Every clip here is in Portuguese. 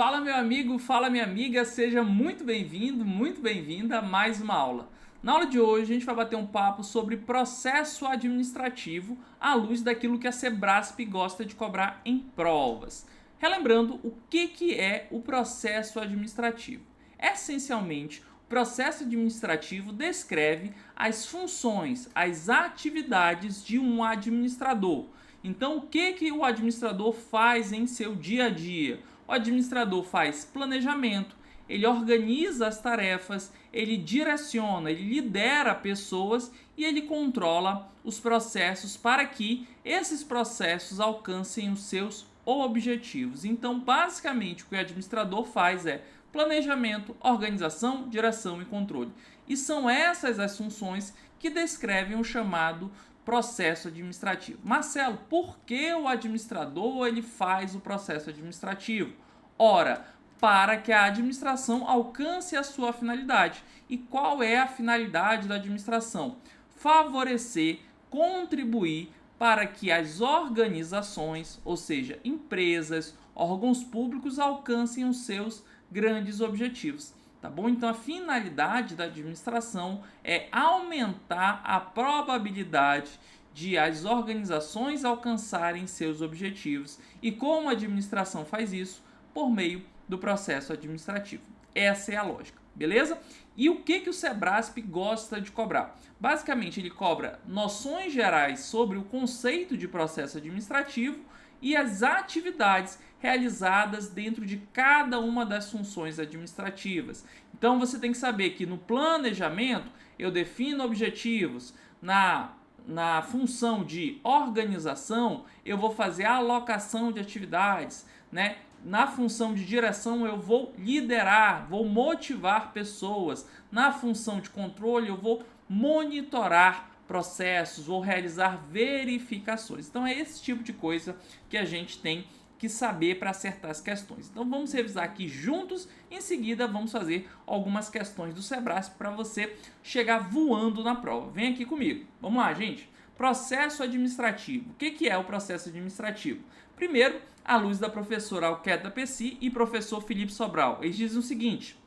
Fala meu amigo, fala minha amiga, seja muito bem-vindo, muito bem-vinda a mais uma aula. Na aula de hoje a gente vai bater um papo sobre processo administrativo à luz daquilo que a Sebrasp gosta de cobrar em provas. Relembrando o que é o processo administrativo. Essencialmente, o processo administrativo descreve as funções, as atividades de um administrador. Então, o que o administrador faz em seu dia a dia? O administrador faz planejamento, ele organiza as tarefas, ele direciona, ele lidera pessoas e ele controla os processos para que esses processos alcancem os seus objetivos. Então, basicamente, o que o administrador faz é planejamento, organização, direção e controle. E são essas as funções que descrevem o chamado processo administrativo. Marcelo, por que o administrador ele faz o processo administrativo? Ora, para que a administração alcance a sua finalidade. E qual é a finalidade da administração? Favorecer, contribuir para que as organizações, ou seja, empresas, órgãos públicos alcancem os seus grandes objetivos. Tá bom? Então a finalidade da administração é aumentar a probabilidade de as organizações alcançarem seus objetivos. E como a administração faz isso? Por meio do processo administrativo. Essa é a lógica, beleza? E o que o Sebrasp gosta de cobrar? Basicamente, ele cobra noções gerais sobre o conceito de processo administrativo e as atividades realizadas dentro de cada uma das funções administrativas. Então você tem que saber que no planejamento eu defino objetivos, na função de organização eu vou fazer a alocação de atividades, né? Na função de direção eu vou liderar, vou motivar pessoas. Na função de controle eu vou monitorar processos, vou realizar verificações. Então é esse tipo de coisa que a gente tem que saber para acertar as questões. Então vamos revisar aqui juntos, em seguida vamos fazer algumas questões do Sebrasp para você chegar voando na prova. Vem aqui comigo. Vamos lá, gente. Processo administrativo. O que é o processo administrativo? Primeiro, à luz da professora Alqueta Pessi e professor Felipe Sobral. Eles dizem o seguinte: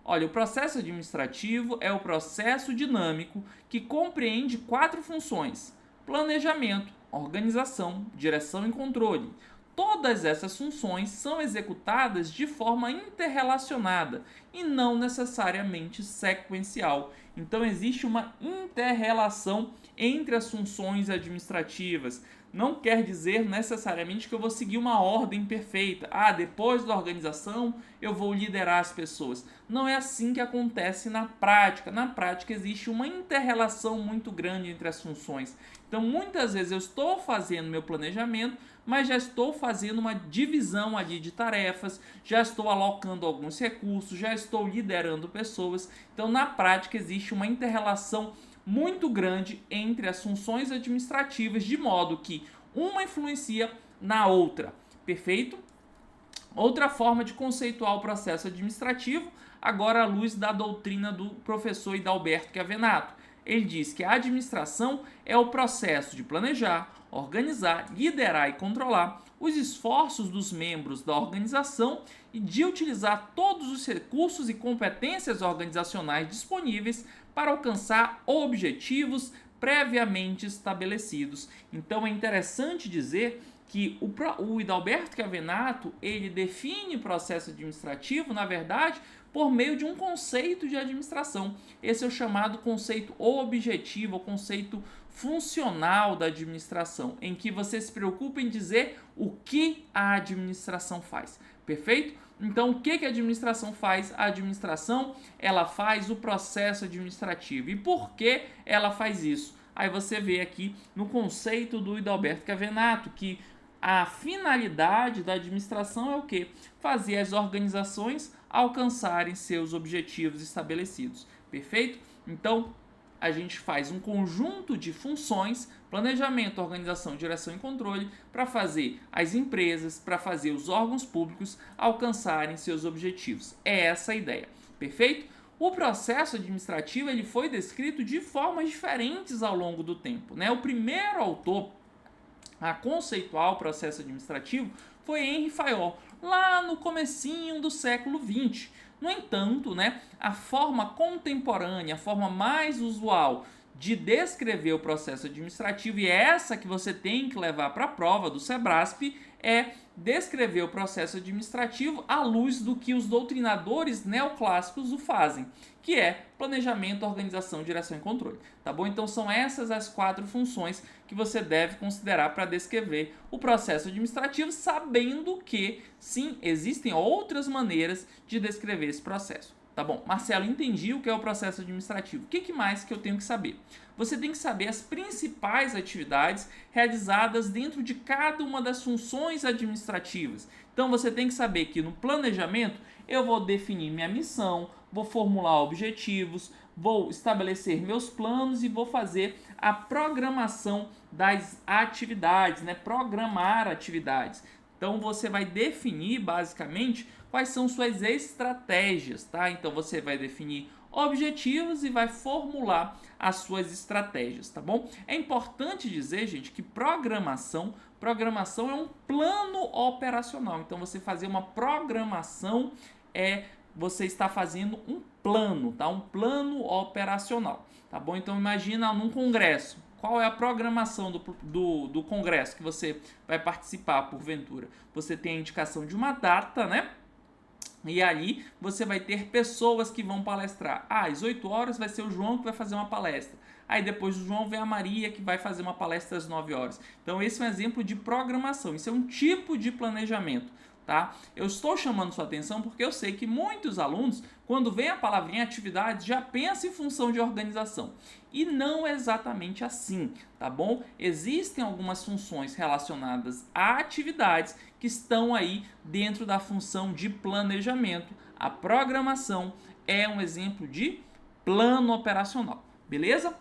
olha, o processo administrativo é o processo dinâmico que compreende 4 funções: planejamento, organização, direção e controle. Todas essas funções são executadas de forma interrelacionada e não necessariamente sequencial. Então existe uma interrelação entre as funções administrativas. Não quer dizer necessariamente que eu vou seguir uma ordem perfeita. Depois da organização eu vou liderar as pessoas. Não é assim que acontece na prática. Na prática existe uma interrelação muito grande entre as funções. Então muitas vezes eu estou fazendo meu planejamento, mas já estou fazendo uma divisão ali de tarefas, já estou alocando alguns recursos, já estou liderando pessoas. Então na prática existe uma interrelação muito grande entre as funções administrativas, de modo que uma influencia na outra. Perfeito? Outra forma de conceituar o processo administrativo, agora à luz da doutrina do professor Hidalberto Chiavenato. Ele diz que a administração é o processo de planejar, organizar, liderar e controlar os esforços dos membros da organização e de utilizar todos os recursos e competências organizacionais disponíveis para alcançar objetivos previamente estabelecidos. Então é interessante dizer que o Hidalberto Chiavenato ele define processo administrativo, na verdade, por meio de um conceito de administração. Esse é o chamado conceito objetivo, o conceito funcional da administração, em que você se preocupa em dizer o que a administração faz. Perfeito? Então, o que a administração faz? A administração, ela faz o processo administrativo. E por que ela faz isso? Aí você vê aqui no conceito do Hidalberto Chiavenato que a finalidade da administração é o quê? Fazer as organizações alcançarem seus objetivos estabelecidos. Perfeito? Então, a gente faz um conjunto de funções, planejamento, organização, direção e controle, para fazer as empresas, para fazer os órgãos públicos alcançarem seus objetivos. É essa a ideia. Perfeito? O processo administrativo ele foi descrito de formas diferentes ao longo do tempo, né? O primeiro autor a conceituar o processo administrativo foi Henri Fayol, lá no comecinho do século XX. No entanto, né, a forma contemporânea, a forma mais usual de descrever o processo administrativo, e é essa que você tem que levar para a prova do SEBRASP, é descrever o processo administrativo à luz do que os doutrinadores neoclássicos o fazem, que é planejamento, organização, direção e controle, tá bom? Então são essas as 4 funções que você deve considerar para descrever o processo administrativo, sabendo que, sim, existem outras maneiras de descrever esse processo. Tá bom, Marcelo, entendi o que é o processo administrativo. O que mais que eu tenho que saber? Você tem que saber as principais atividades realizadas dentro de cada uma das funções administrativas. Então você tem que saber que no planejamento eu vou definir minha missão, vou formular objetivos, vou estabelecer meus planos e vou fazer a programação das atividades, né? Programar atividades. Então você vai definir basicamente quais são suas estratégias, tá? Então você vai definir objetivos e vai formular as suas estratégias, tá bom? É importante dizer, gente, que programação é um plano operacional. Então você fazer uma programação você está fazendo um plano, tá? Um plano operacional, tá bom? Então imagina num congresso. Qual é a programação do congresso que você vai participar, porventura? Você tem a indicação de uma data, né? E ali você vai ter pessoas que vão palestrar. Às 8 horas vai ser o João que vai fazer uma palestra. Aí depois do João vem a Maria que vai fazer uma palestra às 9 horas. Então esse é um exemplo de programação. Isso é um tipo de planejamento. Tá? Eu estou chamando sua atenção porque eu sei que muitos alunos, quando vem a palavrinha atividade, já pensam em função de organização. E não é exatamente assim, tá bom? Existem algumas funções relacionadas a atividades que estão aí dentro da função de planejamento. A programação é um exemplo de plano operacional, beleza?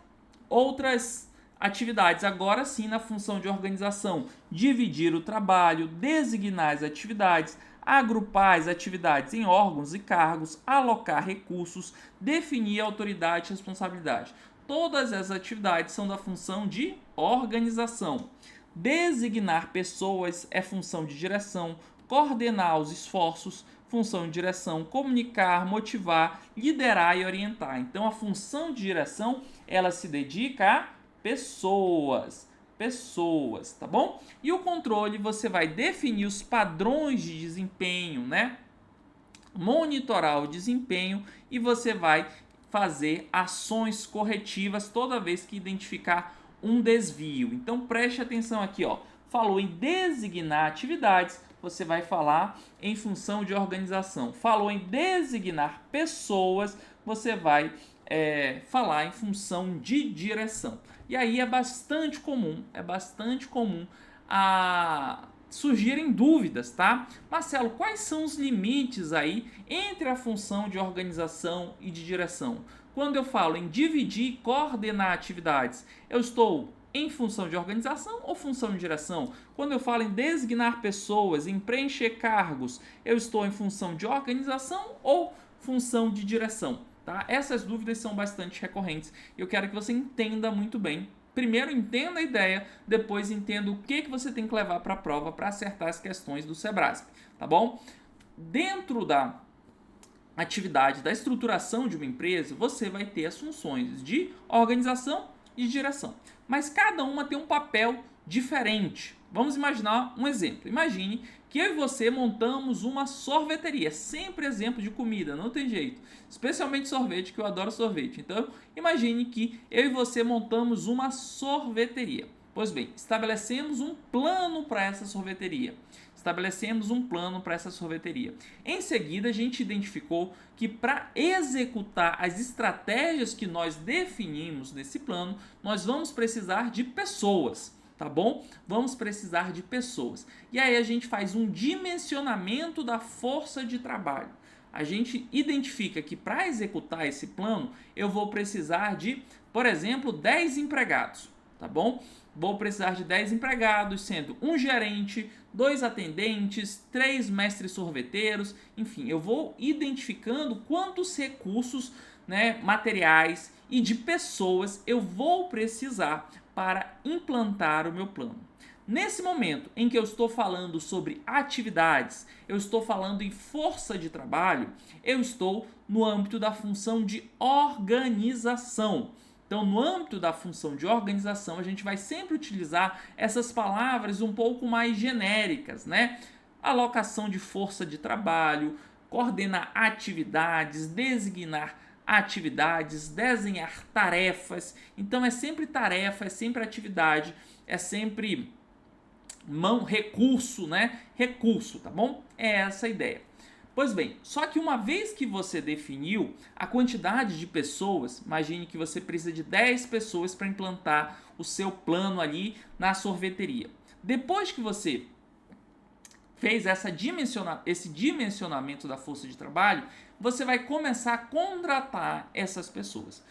Outras atividades, agora sim na função de organização, dividir o trabalho, designar as atividades, agrupar as atividades em órgãos e cargos, alocar recursos, definir autoridade e responsabilidade. Todas as atividades são da função de organização. Designar pessoas é função de direção, coordenar os esforços, função de direção, comunicar, motivar, liderar e orientar. Então a função de direção, ela se dedica a pessoas, tá bom? E o controle, você vai definir os padrões de desempenho, né? Monitorar o desempenho e você vai fazer ações corretivas toda vez que identificar um desvio. Então preste atenção aqui, ó. Falou em designar atividades, você vai falar em função de organização. Falou em designar pessoas, você vai falar em função de direção. E aí é bastante comum surgirem dúvidas, tá? Marcelo, quais são os limites aí entre a função de organização e de direção? Quando eu falo em dividir e coordenar atividades, eu estou em função de organização ou função de direção? Quando eu falo em designar pessoas, em preencher cargos, eu estou em função de organização ou função de direção? Tá? Essas dúvidas são bastante recorrentes e eu quero que você entenda muito bem. Primeiro entenda a ideia, depois entenda o que você tem que levar para a prova para acertar as questões do SEBRASP, tá bom? Dentro da atividade da estruturação de uma empresa, você vai ter as funções de organização e de direção, mas cada uma tem um papel diferente. Vamos imaginar um exemplo. Imagine que eu e você montamos uma sorveteria. Sempre exemplo de comida, não tem jeito. Especialmente sorvete, que eu adoro sorvete. Então, imagine que eu e você montamos uma sorveteria. Pois bem, estabelecemos um plano para essa sorveteria. Em seguida, a gente identificou que para executar as estratégias que nós definimos nesse plano, nós vamos precisar de pessoas. Tá bom? Vamos precisar de pessoas. E aí a gente faz um dimensionamento da força de trabalho. A gente identifica que para executar esse plano, eu vou precisar de, por exemplo, 10 empregados, tá bom? Vou precisar de 10 empregados, sendo um gerente, 2 atendentes, 3 mestres sorveteiros, enfim, eu vou identificando quantos recursos, né, materiais e de pessoas eu vou precisar para implantar o meu plano. Nesse momento em que eu estou falando sobre atividades, eu estou falando em força de trabalho, eu estou no âmbito da função de organização. Então, no âmbito da função de organização, a gente vai sempre utilizar essas palavras um pouco mais genéricas, né? Alocação de força de trabalho, coordenar atividades, designar atividades, desenhar tarefas. Então, é sempre tarefa, é sempre atividade, é sempre recurso, né? Recurso, tá bom? É essa a ideia. Pois bem, só que uma vez que você definiu a quantidade de pessoas, imagine que você precisa de 10 pessoas para implantar o seu plano ali na sorveteria. Depois que você fez esse dimensionamento da força de trabalho, você vai começar a contratar essas pessoas.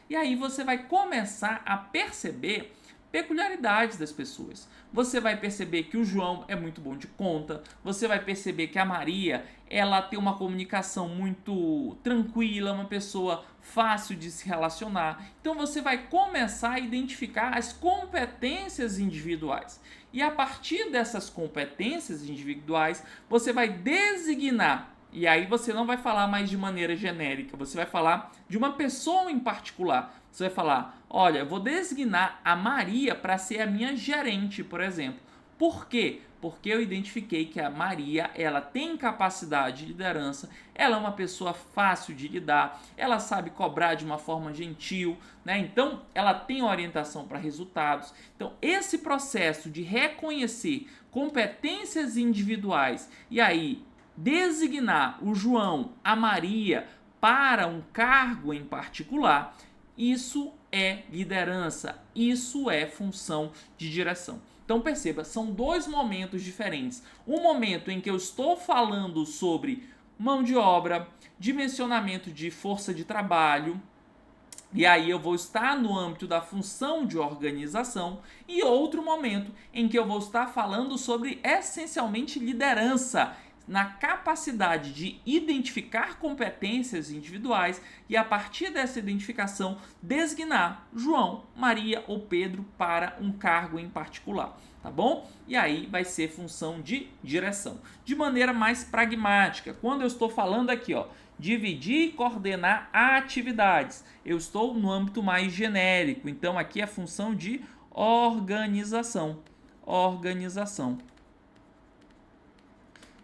E aí você vai começar a perceber peculiaridades das pessoas. Você vai perceber que o João é muito bom de conta, você vai perceber que a Maria, ela tem uma comunicação muito tranquila, uma pessoa fácil de se relacionar. Então você vai começar a identificar as competências individuais. E a partir dessas competências individuais, você vai designar. E aí você não vai falar mais de maneira genérica, você vai falar de uma pessoa em particular. Você vai falar, olha, eu vou designar a Maria para ser a minha gerente, por exemplo. Por quê? Porque eu identifiquei que a Maria, ela tem capacidade de liderança, ela é uma pessoa fácil de lidar, ela sabe cobrar de uma forma gentil, né? Então, ela tem orientação para resultados. Então, esse processo de reconhecer competências individuais e aí designar o João, a Maria para um cargo em particular, isso é liderança, isso é função de direção. Então perceba, são dois momentos diferentes. Um momento em que eu estou falando sobre mão de obra, dimensionamento de força de trabalho, e aí eu vou estar no âmbito da função de organização, e outro momento em que eu vou estar falando sobre essencialmente liderança, na capacidade de identificar competências individuais e a partir dessa identificação designar João, Maria ou Pedro para um cargo em particular, tá bom? E aí vai ser função de direção. De maneira mais pragmática, quando eu estou falando aqui, ó, dividir e coordenar atividades, eu estou no âmbito mais genérico, então aqui é função de organização.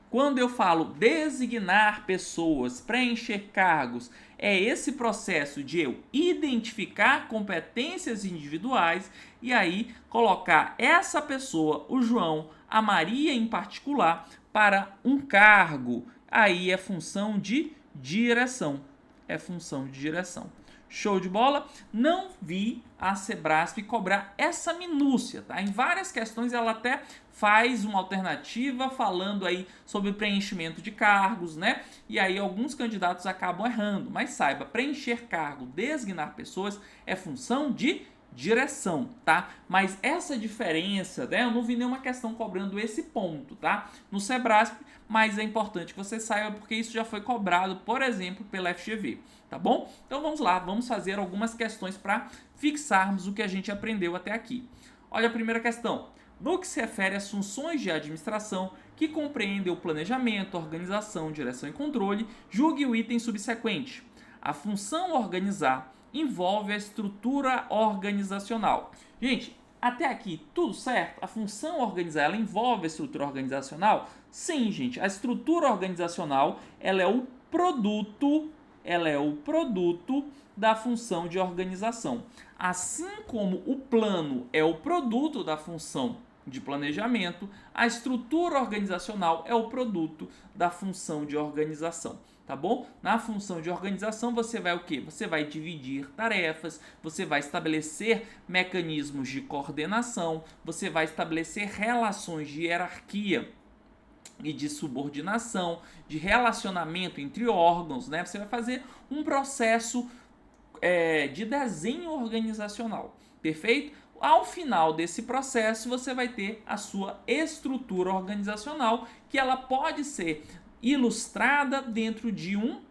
Quando eu falo designar pessoas, preencher cargos, é esse processo de eu identificar competências individuais e aí colocar essa pessoa, o João, a Maria em particular, para um cargo. Aí é função de direção. Show de bola? Não vi a Sebrasp cobrar essa minúcia, tá? Em várias questões ela até faz uma alternativa falando aí sobre preenchimento de cargos, né? E aí alguns candidatos acabam errando, mas saiba, preencher cargo, designar pessoas é função de direção, tá? Mas essa diferença, né? Eu não vi nenhuma questão cobrando esse ponto, tá? No Sebrasp, mas é importante que você saiba porque isso já foi cobrado, por exemplo, pela FGV, tá bom? Então vamos lá, vamos fazer algumas questões para fixarmos o que a gente aprendeu até aqui. Olha a primeira questão. No que se refere às funções de administração que compreendem o planejamento, organização, direção e controle, julgue o item subsequente. A função organizar envolve a estrutura organizacional. Gente, até aqui tudo certo? A função organizar, ela envolve a estrutura organizacional? Sim, gente. A estrutura organizacional, ela é o produto da função de organização. Assim como o plano é o produto da função de planejamento, a estrutura organizacional é o produto da função de organização. Tá bom? Na função de organização você vai o quê? Você vai dividir tarefas, você vai estabelecer mecanismos de coordenação, você vai estabelecer relações de hierarquia e de subordinação, de relacionamento entre órgãos, né? Você vai fazer um processo de desenho organizacional, perfeito? Ao final desse processo você vai ter a sua estrutura organizacional, que ela pode ser ilustrada dentro de um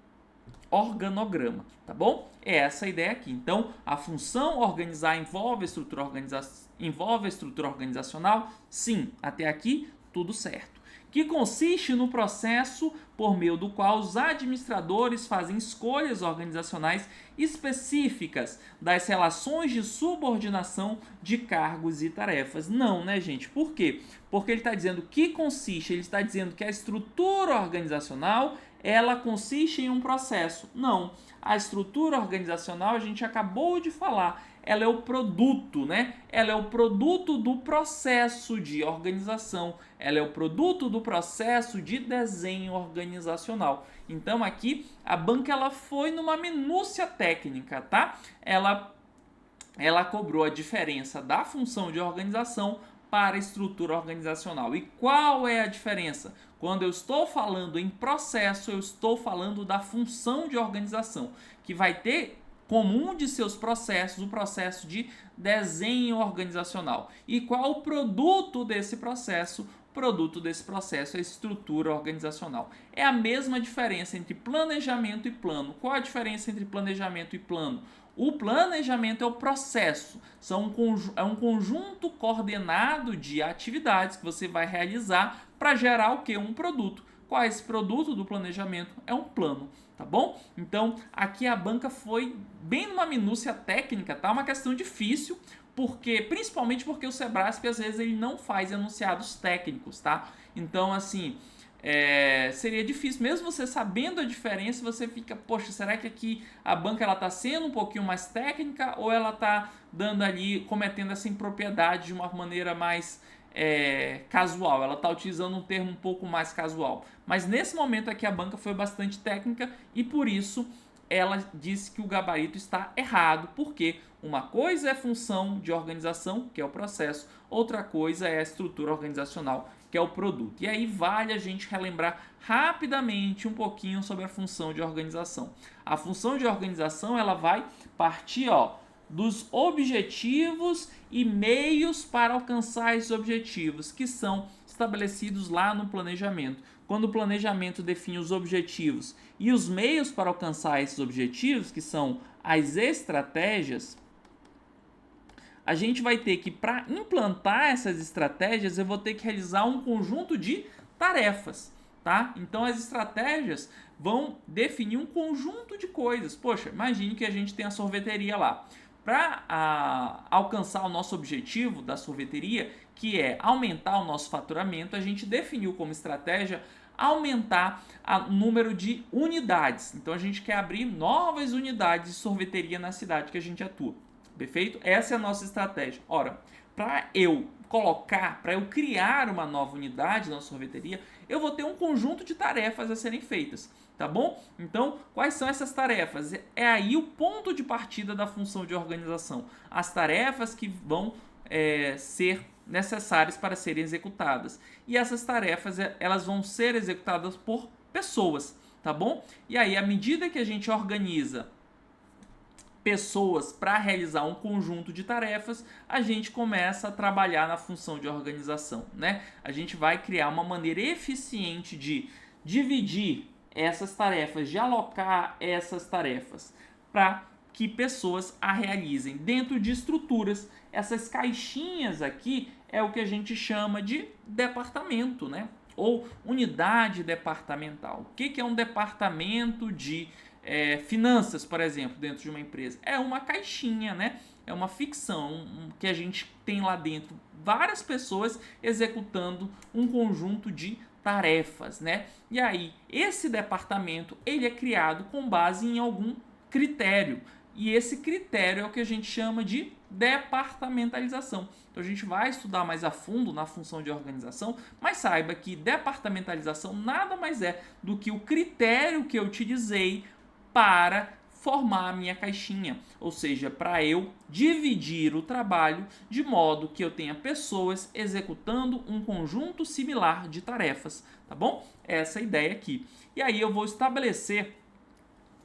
organograma, tá bom? É essa a ideia aqui. Então, a função organizar envolve a estrutura organizacional? Sim, até aqui tudo certo. Que consiste no processo por meio do qual os administradores fazem escolhas organizacionais específicas das relações de subordinação de cargos e tarefas. Não, né, gente? Por quê? Porque ele está dizendo que consiste, ele está dizendo que a estrutura organizacional ela consiste em um processo. Não, a estrutura organizacional a gente acabou de falar, ela é o produto, né? Ela é o produto do processo de organização, ela é o produto do processo de desenho organizacional. Então aqui a banca ela foi numa minúcia técnica, tá? Ela cobrou a diferença da função de organização para a estrutura organizacional. E qual é a diferença? Quando eu estou falando em processo, eu estou falando da função de organização, que vai ter como um de seus processos o processo de desenho organizacional. E qual o produto desse processo? O produto desse processo é a estrutura organizacional. É a mesma diferença entre planejamento e plano. Qual a diferença entre planejamento e plano? O planejamento é o processo, é um conjunto coordenado de atividades que você vai realizar para gerar o que? Um produto. Qual é esse produto do planejamento? É um plano, tá bom? Então, aqui a banca foi bem numa minúcia técnica, tá? Uma questão difícil, principalmente porque o Sebrasp às vezes ele não faz enunciados técnicos, tá? Então, assim, seria difícil, mesmo você sabendo a diferença, você fica, poxa, será que aqui a banca ela está sendo um pouquinho mais técnica ou ela está dando ali, cometendo essa impropriedade de uma maneira mais casual, ela está utilizando um termo um pouco mais casual. Mas nesse momento aqui a banca foi bastante técnica e por isso ela disse que o gabarito está errado, porque uma coisa é função de organização, que é o processo, outra coisa é a estrutura organizacional, que é o produto. E aí vale a gente relembrar rapidamente um pouquinho sobre a função de organização. A função de organização ela vai partir dos objetivos e meios para alcançar esses objetivos, que são estabelecidos lá no planejamento. Quando o planejamento define os objetivos e os meios para alcançar esses objetivos, que são as estratégias, a gente vai ter que, para implantar essas estratégias, eu vou ter que realizar um conjunto de tarefas, tá? Então as estratégias vão definir um conjunto de coisas. Poxa, imagine que a gente tem a sorveteria lá. Para alcançar o nosso objetivo da sorveteria, que é aumentar o nosso faturamento, a gente definiu como estratégia aumentar o número de unidades. Então a gente quer abrir novas unidades de sorveteria na cidade que a gente atua. Perfeito? Essa é a nossa estratégia. Ora, para eu criar uma nova unidade na sorveteria, eu vou ter um conjunto de tarefas a serem feitas, tá bom? Então, quais são essas tarefas? É aí o ponto de partida da função de organização. As tarefas que vão ser necessárias para serem executadas. E essas tarefas, elas vão ser executadas por pessoas, tá bom? E aí, à medida que a gente organiza pessoas para realizar um conjunto de tarefas, a gente começa a trabalhar na função de organização, né? A gente vai criar uma maneira eficiente de dividir essas tarefas, de alocar essas tarefas para que pessoas a realizem dentro de estruturas. Essas caixinhas aqui é o que a gente chama de departamento, né? Ou unidade departamental. O que é um departamento de finanças, por exemplo, dentro de uma empresa? É uma caixinha, né? É uma ficção que a gente tem lá dentro várias pessoas executando um conjunto de tarefas, né? E aí, esse departamento, ele é criado com base em algum critério. E esse critério é o que a gente chama de departamentalização. Então a gente vai estudar mais a fundo na função de organização, mas saiba que departamentalização nada mais é do que o critério que eu utilizei para formar a minha caixinha, ou seja, para eu dividir o trabalho de modo que eu tenha pessoas executando um conjunto similar de tarefas, tá bom? Essa é a ideia aqui. E aí eu vou estabelecer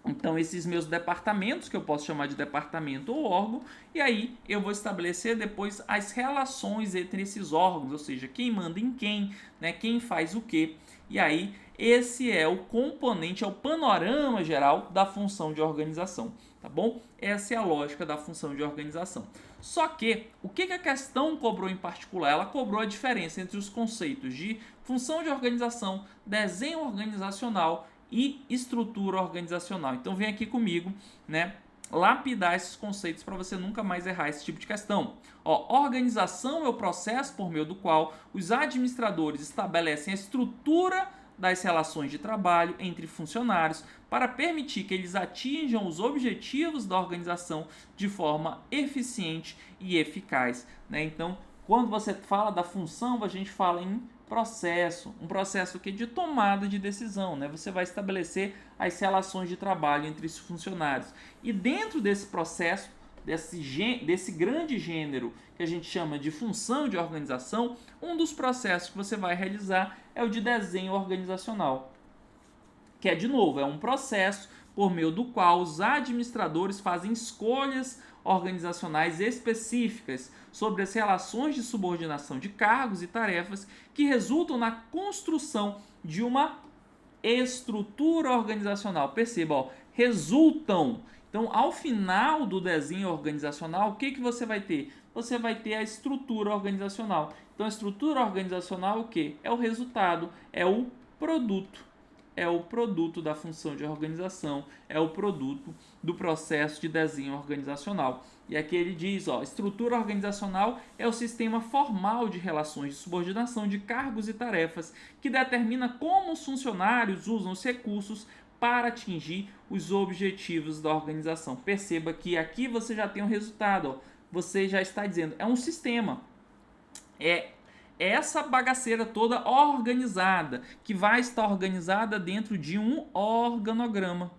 então esses meus departamentos, que eu posso chamar de departamento ou órgão, e aí eu vou estabelecer depois as relações entre esses órgãos, ou seja, quem manda em quem, né, quem faz o quê. E aí, esse é o componente, é o panorama geral da função de organização, tá bom? Essa é a lógica da função de organização. Só que, o que a questão cobrou em particular? Ela cobrou a diferença entre os conceitos de função de organização, desenho organizacional e estrutura organizacional. Então vem aqui comigo, né, lapidar esses conceitos para você nunca mais errar esse tipo de questão. Ó, organização é o processo por meio do qual os administradores estabelecem a estrutura das relações de trabalho entre funcionários para permitir que eles atinjam os objetivos da organização de forma eficiente e eficaz, né? Então, quando você fala da função, a gente fala em processo, um processo que de tomada de decisão, né? Você vai estabelecer as relações de trabalho entre os funcionários. E dentro desse processo, desse grande gênero que a gente chama de função de organização, um dos processos que você vai realizar é o de desenho organizacional, que é, de novo, é um processo por meio do qual os administradores fazem escolhas organizacionais específicas sobre as relações de subordinação de cargos e tarefas que resultam na construção de uma estrutura organizacional. Perceba, ó, resultam. Então, ao final do desenho organizacional, o que você vai ter? Você vai ter a estrutura organizacional. Então, a estrutura organizacional é o quê? É o resultado, é o produto. É o produto da função de organização, é o produto do processo de desenho organizacional. E aqui ele diz, ó, estrutura organizacional é o sistema formal de relações de subordinação de cargos e tarefas que determina como os funcionários usam os recursos para atingir os objetivos da organização. Perceba que aqui você já tem um resultado, ó, você já está dizendo, é um sistema, é essa bagaceira toda organizada, que vai estar organizada dentro de um organograma.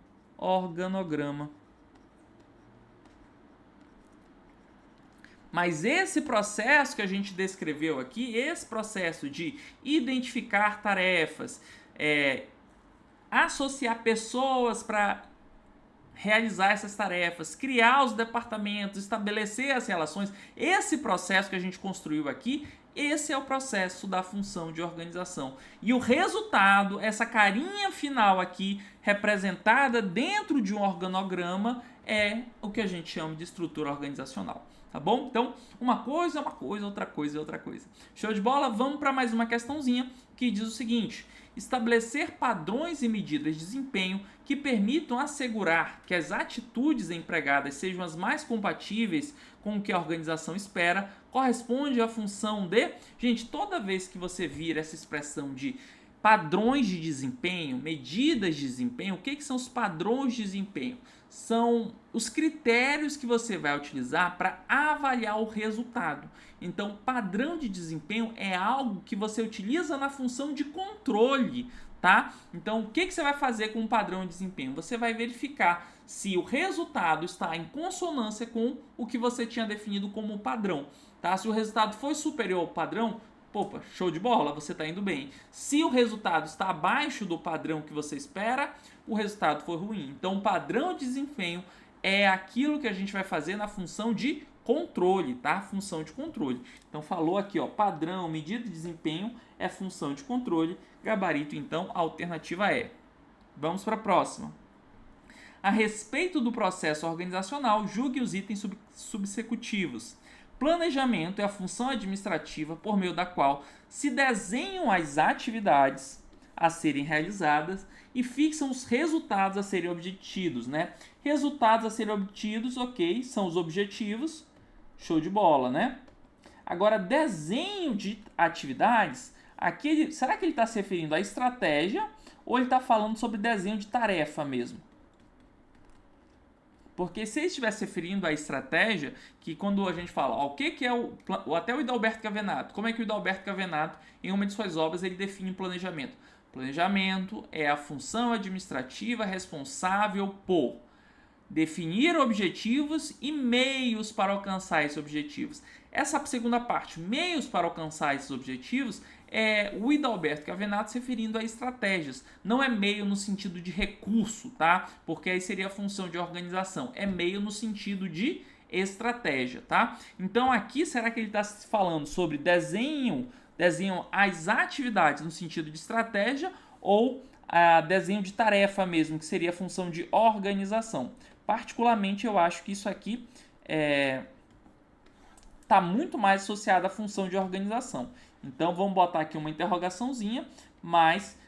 Mas esse processo que a gente descreveu aqui, esse processo de identificar tarefas, associar pessoas para realizar essas tarefas, criar os departamentos, estabelecer as relações, esse processo que a gente construiu aqui, esse é o processo da função de organização. E o resultado, essa carinha final aqui, representada dentro de um organograma, é o que a gente chama de estrutura organizacional. Tá bom? Então, uma coisa é uma coisa, outra coisa é outra coisa. Show de bola? Vamos para mais uma questãozinha que diz o seguinte: estabelecer padrões e medidas de desempenho que permitam assegurar que as atitudes empregadas sejam as mais compatíveis com o que a organização espera, corresponde à função de... Gente, toda vez que você vir essa expressão de padrões de desempenho, medidas de desempenho, o que são os padrões de desempenho? São os critérios que você vai utilizar para avaliar o resultado. Então, padrão de desempenho é algo que você utiliza na função de controle, tá? Então, o que você vai fazer com o padrão de desempenho? Você vai verificar se o resultado está em consonância com o que você tinha definido como padrão, tá? Se o resultado foi superior ao padrão, opa, show de bola, você está indo bem. Se o resultado está abaixo do padrão que você espera, o resultado foi ruim. Então, o padrão de desempenho é aquilo que a gente vai fazer na função de controle, tá? Função de controle. Então, falou aqui, ó, padrão, medida de desempenho é função de controle. Gabarito, então, a alternativa é. Vamos para a próxima. A respeito do processo organizacional, julgue os itens subsecutivos. Planejamento é a função administrativa por meio da qual se desenham as atividades a serem realizadas e fixam os resultados a serem obtidos, né? Resultados a serem obtidos, ok, são os objetivos, show de bola, né? Agora, desenho de atividades, aqui, será que ele está se referindo à estratégia ou ele está falando sobre desenho de tarefa mesmo? Porque se ele estivesse se referindo à estratégia, que quando a gente fala, ó, o que é até o Hidalberto Cavenato, como é que o Hidalberto Cavenato, em uma de suas obras, ele define planejamento? Planejamento é a função administrativa responsável por definir objetivos e meios para alcançar esses objetivos. Essa segunda parte, meios para alcançar esses objetivos, é o Hidalberto Cavenato se referindo a estratégias. Não é meio no sentido de recurso, tá? Porque aí seria a função de organização. É meio no sentido de estratégia, tá? Então aqui, será que ele está falando sobre desenho desenham as atividades no sentido de estratégia ou desenho de tarefa mesmo, que seria a função de organização. Particularmente, eu acho que isso aqui está muito mais associado à função de organização. Então, vamos botar aqui uma interrogaçãozinha, mas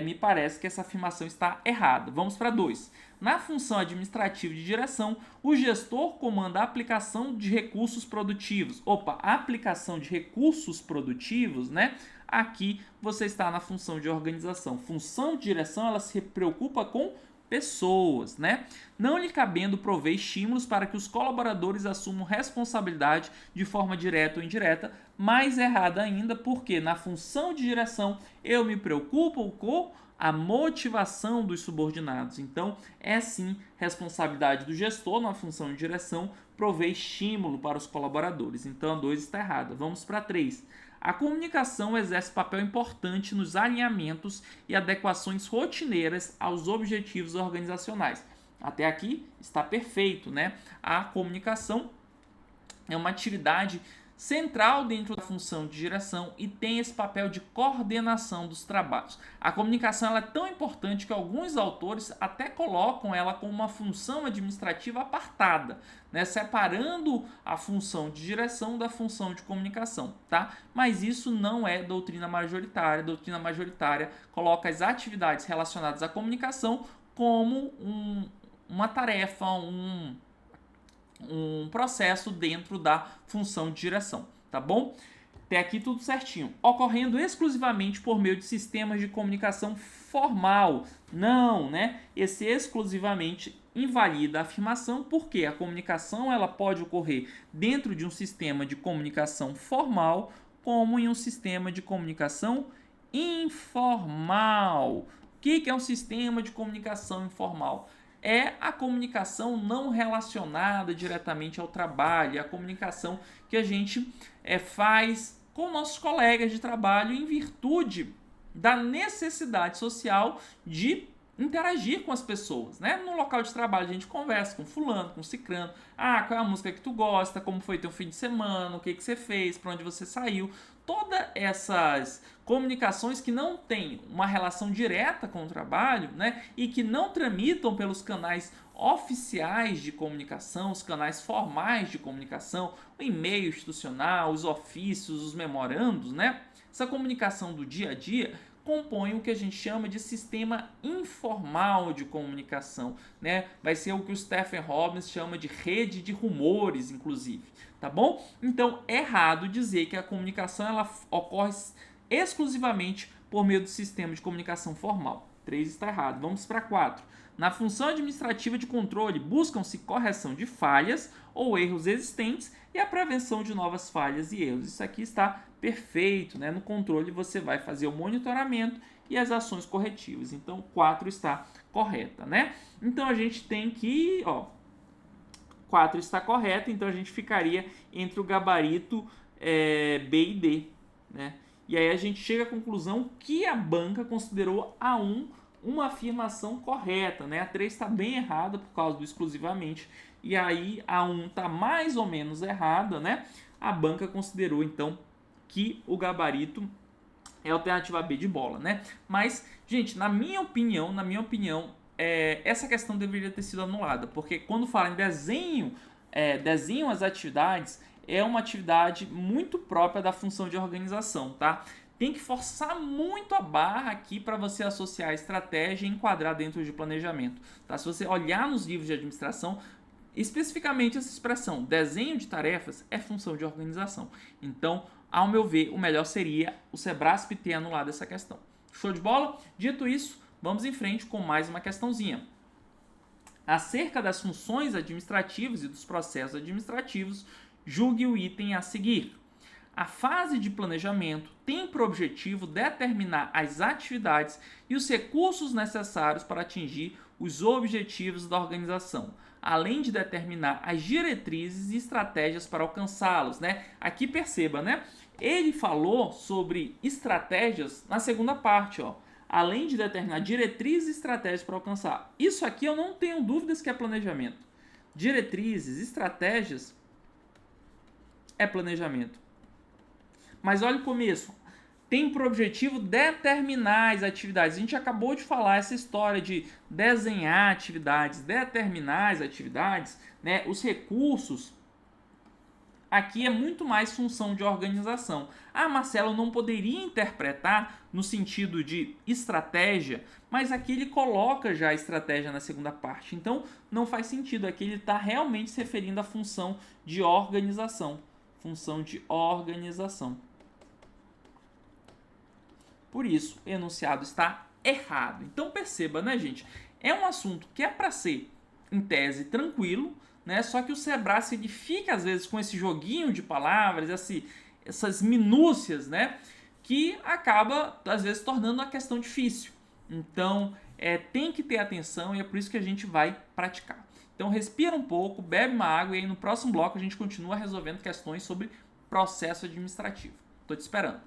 me parece que essa afirmação está errada. Vamos para 2. Na função administrativa de direção, o gestor comanda a aplicação de recursos produtivos. Aplicação de recursos produtivos, né? Aqui você está na função de organização. Função de direção, ela se preocupa com pessoas, né? Não lhe cabendo prover estímulos para que os colaboradores assumam responsabilidade de forma direta ou indireta, mais errada ainda, porque na função de direção eu me preocupo com a motivação dos subordinados. Então, é sim responsabilidade do gestor, na função de direção, prover estímulo para os colaboradores. Então, a 2 está errada. Vamos para 3. A comunicação exerce papel importante nos alinhamentos e adequações rotineiras aos objetivos organizacionais. Até aqui está perfeito, né? A comunicação é uma atividade central dentro da função de direção e tem esse papel de coordenação dos trabalhos. A comunicação ela é tão importante que alguns autores até colocam ela como uma função administrativa apartada, né, separando a função de direção da função de comunicação, tá? Mas isso não é doutrina majoritária. A doutrina majoritária coloca as atividades relacionadas à comunicação como uma tarefa, um processo dentro da função de direção, tá bom? Até aqui tudo certinho. Ocorrendo exclusivamente por meio de sistemas de comunicação formal. Não, né? Esse exclusivamente invalida a afirmação, porque a comunicação ela pode ocorrer dentro de um sistema de comunicação formal, como em um sistema de comunicação informal. O que é um sistema de comunicação informal? É a comunicação não relacionada diretamente ao trabalho, é a comunicação que a gente faz com nossos colegas de trabalho em virtude da necessidade social de interagir com as pessoas, né? No local de trabalho a gente conversa com fulano, com cicrano, qual é a música que tu gosta, como foi teu fim de semana, o que você fez, para onde você saiu. Todas essas comunicações que não têm uma relação direta com o trabalho, né, e que não tramitam pelos canais oficiais de comunicação, os canais formais de comunicação, o e-mail institucional, os ofícios, os memorandos, né? Essa comunicação do dia a dia compõe o que a gente chama de sistema informal de comunicação, né? Vai ser o que o Stephen Robbins chama de rede de rumores, inclusive, tá bom? Então, é errado dizer que a comunicação ela ocorre exclusivamente por meio do sistema de comunicação formal. 3 está errado. Vamos para 4. Na função administrativa de controle, buscam-se correção de falhas ou erros existentes e a prevenção de novas falhas e erros. Isso aqui está perfeito, né? No controle você vai fazer o monitoramento e as ações corretivas. Então, 4 está correta, né? Então, a gente tem que, 4 está correta, então a gente ficaria entre o gabarito B e D, né? E aí a gente chega à conclusão que a banca considerou a 1 uma afirmação correta, né? A 3 está bem errada por causa do exclusivamente, e aí a 1 está mais ou menos errada, né? A banca considerou, então, que o gabarito é a alternativa B de bola, né? Mas, gente, na minha opinião, essa questão deveria ter sido anulada, porque quando fala em desenho as atividades, é uma atividade muito própria da função de organização, tá? Tem que forçar muito a barra aqui para você associar a estratégia e enquadrar dentro de planejamento, tá? Se você olhar nos livros de administração, especificamente essa expressão, desenho de tarefas, é função de organização. Então, ao meu ver, o melhor seria o Sebrasp ter anulado essa questão. Show de bola? Dito isso, vamos em frente com mais uma questãozinha. Acerca das funções administrativas e dos processos administrativos, julgue o item a seguir. A fase de planejamento tem por objetivo determinar as atividades e os recursos necessários para atingir os objetivos da organização, além de determinar as diretrizes e estratégias para alcançá-los, né? Aqui perceba, né? Ele falou sobre estratégias na segunda parte, além de determinar diretrizes e estratégias para alcançar. Isso aqui eu não tenho dúvidas que é planejamento. Diretrizes, estratégias é planejamento. Mas olha o começo. tem por objetivo determinar as atividades. A gente acabou de falar essa história de desenhar atividades, determinar as atividades, né? Os recursos aqui é muito mais função de organização. Ah, Marcelo não poderia interpretar no sentido de estratégia, mas aqui ele coloca já a estratégia na segunda parte. Então não faz sentido. Aqui ele está realmente se referindo à função de organização. Função de organização. Por isso, o enunciado está errado. Então perceba, né, gente? É um assunto que é para ser, em tese, tranquilo, né? Só que o Sebrassi ele fica, às vezes, com esse joguinho de palavras, essas minúcias, né? Que acaba, às vezes, tornando a questão difícil. Então, tem que ter atenção e é por isso que a gente vai praticar. Então, respira um pouco, bebe uma água e aí no próximo bloco a gente continua resolvendo questões sobre processo administrativo. Estou te esperando.